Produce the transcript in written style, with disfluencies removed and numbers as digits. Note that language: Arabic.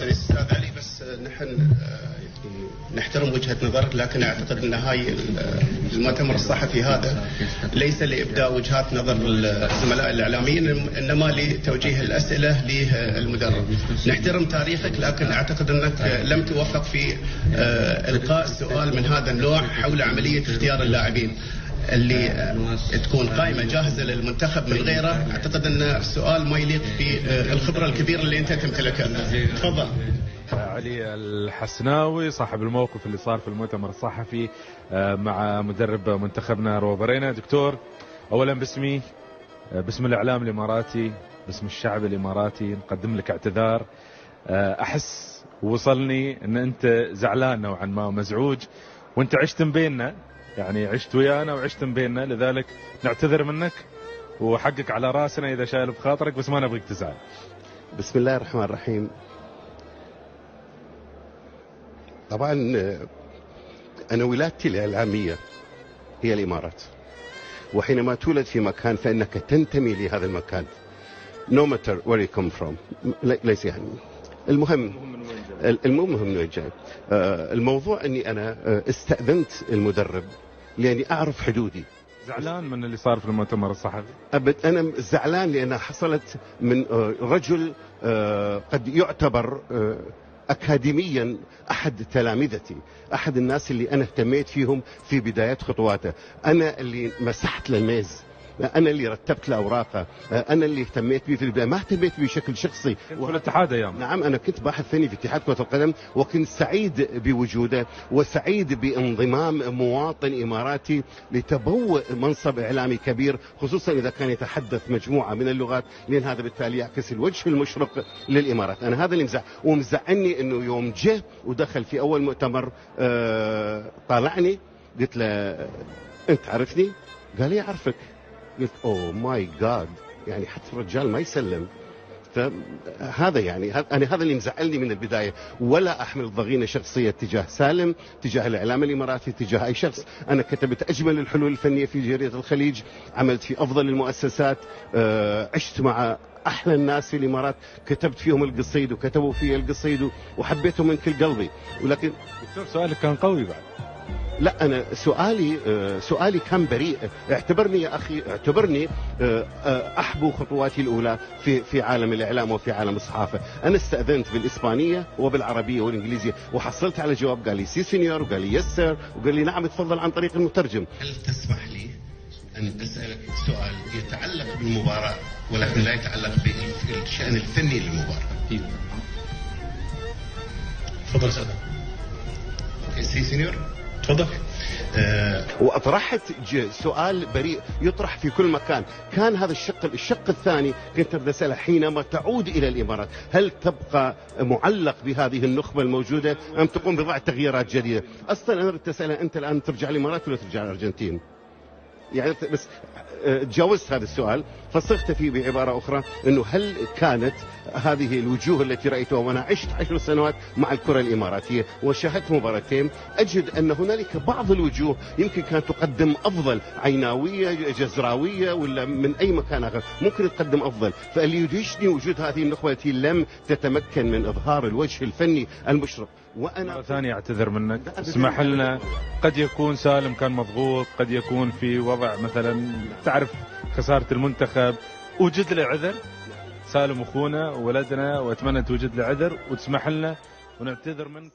استاذ علي، بس نحن يعني نحترم وجهة نظرك، لكن اعتقد ان هاي المؤتمر الصحفي هذا ليس لابداء وجهات نظر الزملاء الاعلاميين، انما لتوجيه الاسئله للمدرب. نحترم تاريخك، لكن اعتقد انك لم توفق في القاء سؤال من هذا النوع حول عمليه اختيار اللاعبين اللي تكون قائمة جاهزة للمنتخب من غيره. اعتقد ان السؤال ما يليق في الخبرة الكبيرة اللي انت تمتلكها. تفضل. علي الحسناوي صاحب الموقف اللي صار في المؤتمر الصحفي مع مدرب منتخبنا روبرينا. دكتور، اولا باسمي، باسم الاعلام الاماراتي، باسم الشعب الاماراتي، نقدم لك اعتذار. احس وصلني ان انت زعلان نوعا ما ومزعوج، وانت عشت بيننا، يعني عشت ويانا وعشت بيننا، لذلك نعتذر منك وحقك على راسنا اذا شايل بخاطرك، بس ما نبغيك تزعل. بسم الله الرحمن الرحيم. طبعا انا ولادتي الاعلاميه هي الامارات، وحينما تولد في مكان فانك تنتمي لهذا المكان no matter where you come from. ليس يعني المهم من وين جاي. الموضوع اني انا استأذنت المدرب لاني اعرف حدودي. زعلان من اللي صار في المؤتمر الصحفي؟ ابد، انا زعلان لانها حصلت من رجل قد يعتبر اكاديميا احد تلامذتي، احد الناس اللي انا اهتميت فيهم في بدايات خطواته. انا اللي مسحت له الميز، انا اللي رتبت له اوراقه، انا اللي اهتميت به في البدايه، ما اهتميت به بشكل شخصي. في الاتحاد ايام. نعم، انا كنت باحث ثاني في اتحاد كره القدم، وكنت سعيد بوجوده وسعيد بانضمام مواطن اماراتي لتبوء منصب اعلامي كبير، خصوصا اذا كان يتحدث مجموعه من اللغات، لان هذا بالتالي يعكس الوجه المشرق للامارات. انا هذا اللي ومزعني انه يوم جه ودخل في اول مؤتمر طالعني، قلت له انت عرفني؟ قال لي اعرفك. قلت اوه ماي جاد، يعني حتى الرجال ما يسلم. فهذا يعني انا هذا اللي مزعلني من البدايه، ولا احمل ضغينه شخصيه تجاه سالم، تجاه الاعلام الاماراتي، تجاه اي شخص. انا كتبت اجمل الحلول الفنيه في جريده الخليج، عملت في افضل المؤسسات، عشت مع احلى الناس في الامارات، كتبت فيهم القصيد وكتبوا في القصيد وحبيتهم من كل قلبي. ولكن دكتور سؤالك كان قوي بعد. لا، أنا سؤالي كان بريء. اعتبرني يا أخي، اعتبرني أحبو خطواتي الأولى في عالم الإعلام وفي عالم الصحافة. أنا استأذنت بالإسبانية وبالعربية والإنجليزية، وحصلت على جواب قال لي سي سينيور، وقال لي يس سير، وقال لي نعم تفضل عن طريق المترجم. هل تسمح لي أن أسألك سؤال يتعلق بالمباراة ولكن لا يتعلق بالشأن الفني للمباراة؟ تفضل سيدنا. سي سينيور تفضل. واطرحت سؤال بريء يطرح في كل مكان. كان هذا الشق الثاني كنت بدي اساله، حينما تعود الى الامارات هل تبقى معلق بهذه النخبه الموجوده ام تقوم بضع تغييرات جديده؟ اصلا انا بدي اساله، انت الان ترجع الامارات ولا ترجع الارجنتين؟ يعني بس تجاوزت هذا السؤال، فصغت فيه بعبارة أخرى أنه هل كانت هذه الوجوه التي رأيتها، وأنا عشت 10 سنوات مع الكرة الإماراتية وشاهدت مباراتين، أجد أن هنالك بعض الوجوه يمكن كانت تقدم أفضل، عيناوية، جزراوية، ولا من أي مكان آخر ممكن تقدم أفضل. فاللي يدهشني وجود هذه النخبة التي لم تتمكن من إظهار الوجه الفني المشرق. وأنا ثاني أعتذر منك، اسمح لنا، قد يكون سالم كان مضغوط، قد يكون في وضع مثلا تعرف خسارة المنتخب، وجد له عذر. سالم أخونا وولدنا، وأتمنى توجد له عذر وتسمح لنا ونعتذر منك.